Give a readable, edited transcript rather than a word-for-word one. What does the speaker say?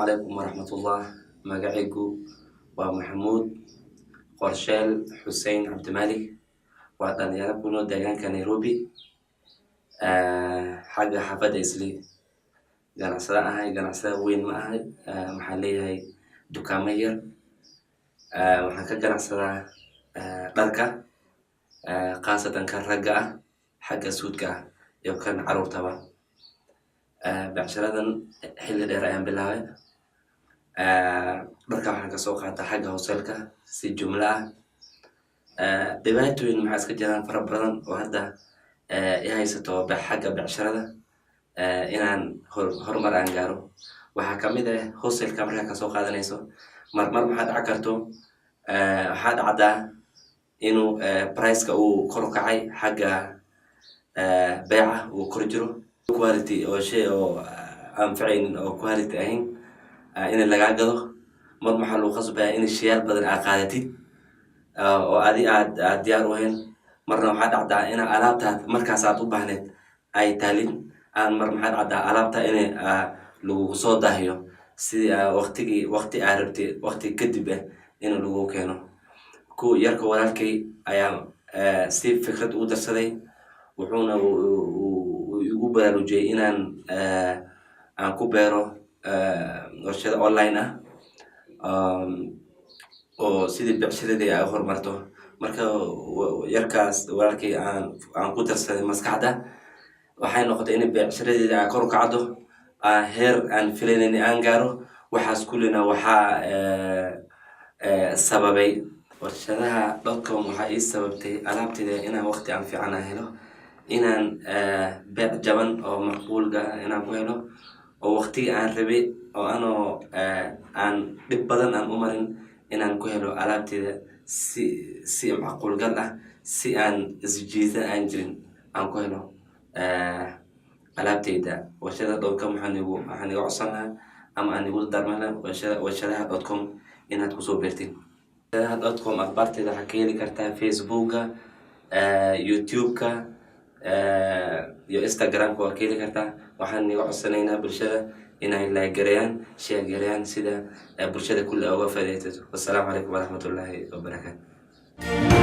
عليكم ورحمة الله. مقعيكو ومحمود قرشال حسين عبد المالك وأنا يربونو دجان كنيروبي حاجة حفظ إسلي جناسة هاي جناسة وين ما هاي محلية هاي دكامير وحكا جناسة دركة خاصة كالرجعة حاجة سودكة يمكن عروض تبع بعشرة حل الإيران بالله marka waxaan kasoo qaataa xagga hooselka si jumla ah dhibaatooyin maxaa iska jiraan fara badan oo hadda i haysato xagga becsharada inaan horumar aan gaaro waxaa kamid ah hooselka markaa kasoo qaadanayso marmar maxaa dhaca karto waxaa dhacdaa inuu priceka uu kor u kacay xagga beeca uu kor jiro quality oo shay oo aan ficaynin oo quality ahayn in laga gado mar maxaa loo qasbaa in shiyaal badan aad qaadatid oo aad diyaar u ahayn marna waxaa dhacdaa in alaabtaad markaas aad u baahneed ay taalin aan mar maxaa dhacdaa alaabta in lagu soo daahiyo sidii waqti aad rabtay waqti kadib in lagu keeno ku yarka walaalkay ayaa si fikrad u darsaday wuxuuna ugu baraarujiyay inaan aan ku beero warshada online oo sidii becsharadii ay horumarto marka yarkaas walaalkay aan ku darsaday maskaxda waxay noqotay in becsharadii ay kor u kacdo heer aan filaynin aan gaaro waxaas kullina waxaa sababay warshadaha.com waxaa ii sababtay alaabtayda inaan waqti aan fiican helo inaan beec jaban oo macquulga inaan ku helo oo waqtiga aan rabay oo aan dhib badan aan u marin inaan ku helo alaabtayda si macquul gal ah si aan isjiida aan jirin aan ku helo alaabtayda warshada.com waxaan igu codsanayaa ama aan igu darmana warshadaha.com inaad ku soo beertid warshadaha.com akhbaartayda waxaa ka heli kartaa facebooka youtube-ka iyo instagram-ka waa ka heli kartaa waxaan igu codsanaynaa bulshada inay like gareeyaan share gareeyaan sida bulshada kulli uga faa'iideysato. Wassalaamu calaykum waraxmatullaahi wabarakaatuh.